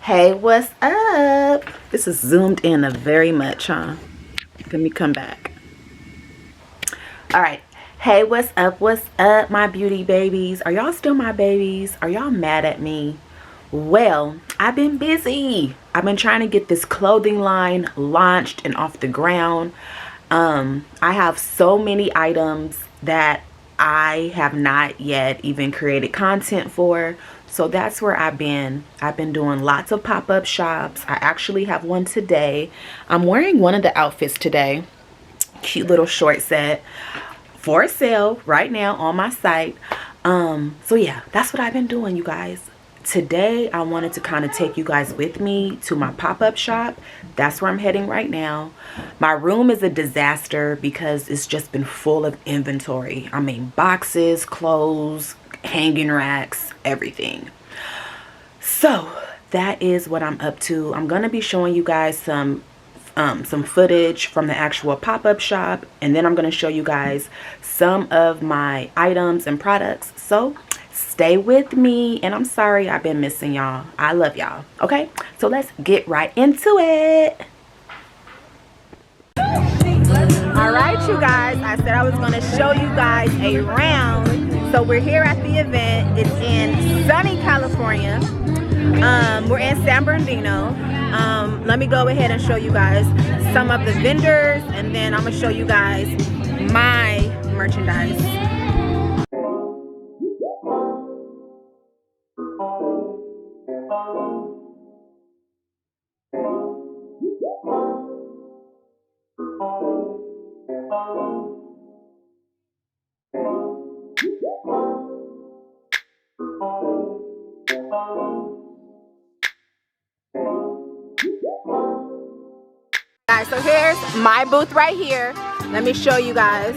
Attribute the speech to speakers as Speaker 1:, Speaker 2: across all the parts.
Speaker 1: Hey, what's up? This is zoomed in a very much, huh? Let me come back. All right. Hey, what's up? What's up, my beauty babies? Are y'all still my babies? Are y'all mad at me? Well, I've been busy. I've been trying to get this clothing line launched and off the ground. I have so many items that I have not yet even created content for. So that's where I've been doing lots of pop-up shops. I actually have one today. I'm wearing one of the outfits today. Cute little short set for sale right now on my site. So yeah, that's what I've been doing, you guys. Today I wanted to kind of take you guys with me to my pop-up shop. That's where I'm heading right now. My room is a disaster because it's just been full of inventory. I mean, boxes, clothes, hanging racks, everything. So that is what I'm up to. I'm gonna be showing you guys some footage from the actual pop-up shop, and then I'm gonna show you guys some of my items and products. So stay with me, and I'm sorry I've been missing y'all. I love y'all. Okay, so let's get right into it. All right, you guys, I said I was going to show you guys around. So we're here at the event. It's in sunny California. We're in San Bernardino. Let me go ahead and show you guys some of the vendors, and then I'm going to show you guys my merchandise. Guys, so here's my booth right here. Let me show you guys.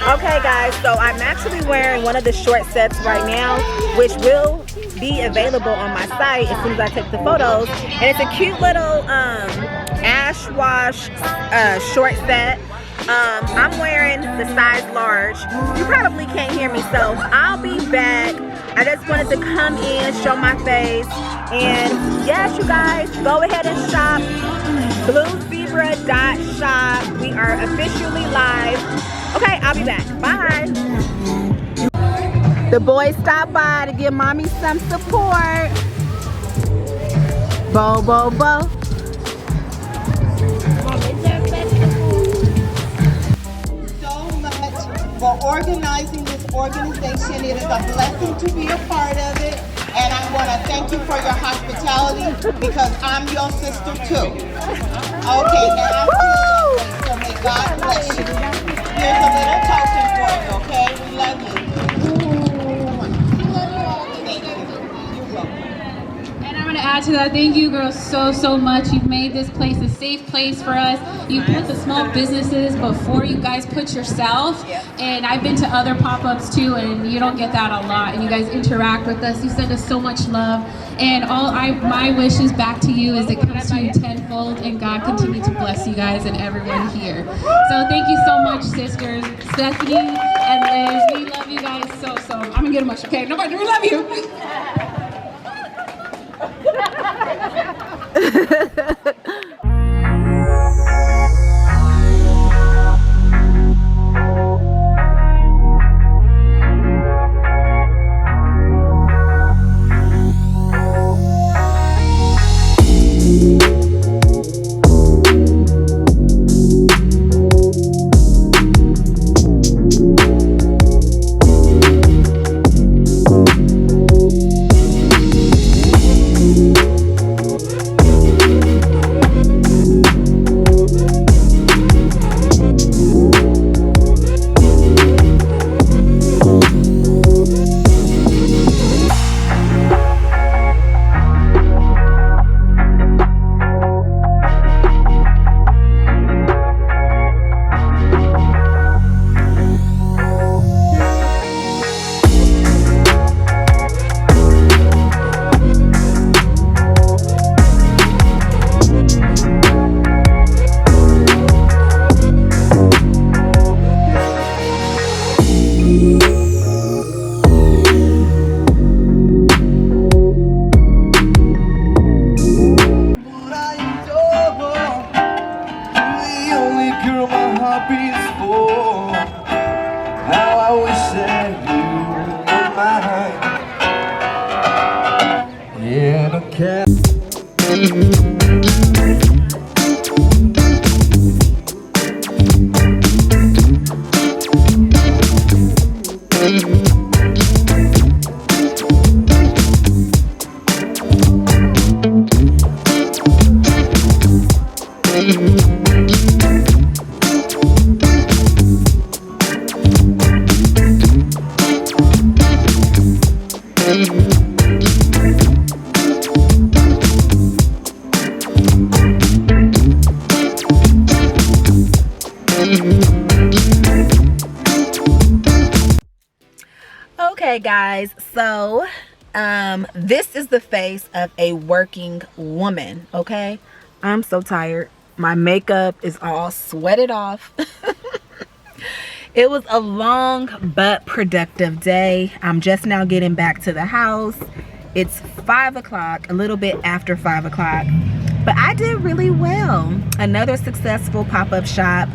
Speaker 1: Okay guys, so I'm actually wearing one of the short sets right now, which will be available on my site as soon as I take the photos. And it's a cute little ash wash short set. I'm wearing the size large. You probably can't hear me, so I'll be back. I just wanted to come in, show my face, and yes, you guys, go ahead and shop. BluZebra.Shop. We are officially live. Okay, I'll be back. Bye. The boys stopped by to give mommy some support. Bo, bo, bo.
Speaker 2: So much for organizing this organization. It is a blessing to be a part of it. And I want to thank you for your hospitality because I'm your sister too. Okay, now so may God bless you. Here's a little token for you, okay? We love you.
Speaker 3: And I'm going to add to that, thank you girls so much. You've made this place a safe place for us. You put the small businesses before you guys put yourself. And I've been to other pop-ups too, and you don't get that a lot. And you guys interact with us. You send us so much love. And my wishes back to you is it comes to you tenfold, and God continue to bless you guys and everyone here. So thank you so much, sisters, Stephanie and Liz. We love you guys so. I'm gonna get emotional. Okay, nobody, we love you.
Speaker 1: Okay guys, so this is the face of a working woman. Okay, I'm so tired. My makeup is all sweated off. It was a long but productive day. I'm just now getting back to the house. It's 5 o'clock, a little bit after 5 o'clock, but I did really well. Another successful pop-up shop.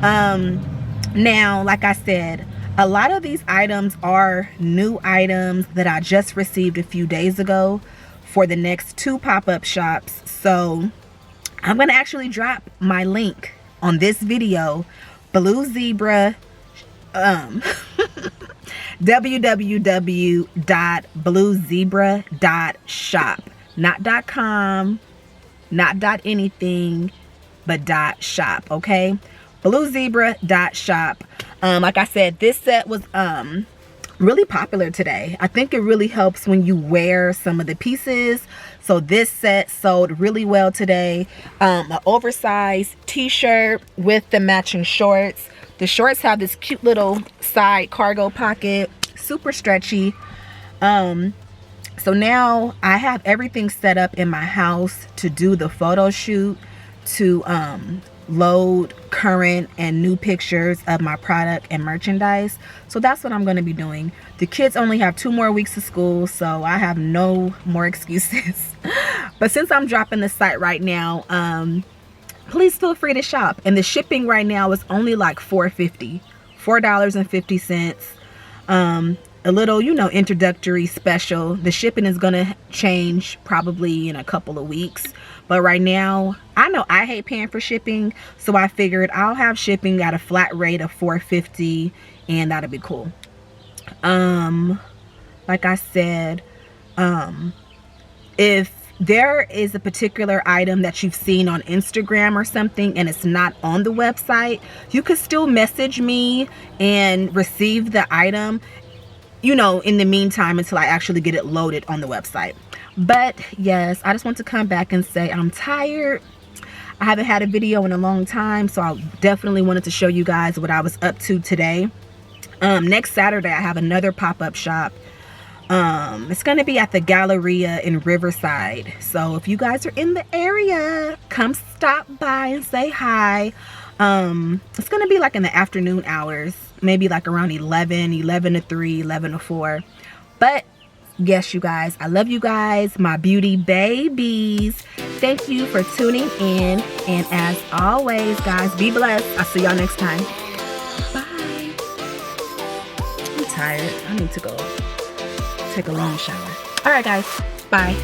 Speaker 1: Now, like I said, a lot of these items are new items that I just received a few days ago for the next 2 pop-up shops. So I'm gonna actually drop my link on this video, www.BluZebra.Shop, not .com, not .anything, but .shop. Okay, BluZebra.Shop. Like I said, this set was really popular today. I think it really helps when you wear some of the pieces. So this set sold really well today. An oversized t-shirt with the matching shorts. The shorts have this cute little side cargo pocket, super stretchy. So now I have everything set up in my house to do the photo shoot, to load current and new pictures of my product and merchandise. So that's what I'm going to be doing. The kids only have 2 more weeks of school, so I have no more excuses. But since I'm dropping the site right now, please feel free to shop. And the shipping right now is only like $4.50. A little, you know, introductory special. The shipping is gonna change probably in a couple of weeks, but right now I know I hate paying for shipping, so I figured I'll have shipping at a flat rate of $4.50, and that'll be cool. Like I said, if there is a particular item that you've seen on Instagram or something and it's not on the website, you could still message me and receive the item, you know, in the meantime, until I actually get it loaded on the website. But yes, I just want to come back and say I'm tired. I haven't had a video in a long time, so I definitely wanted to show you guys what I was up to today. Next Saturday I have another pop-up shop. It's gonna be at the Galleria in Riverside, so if you guys are in the area, come stop by and say hi. It's gonna be like in the afternoon hours, maybe like around 11 to 3, 11 to 4. But yes, you guys, I love you guys, my beauty babies. Thank you for tuning in, and as always, guys, be blessed. I'll see y'all next time. Bye. I'm tired. I need to go take a long shower. All right, guys. Bye.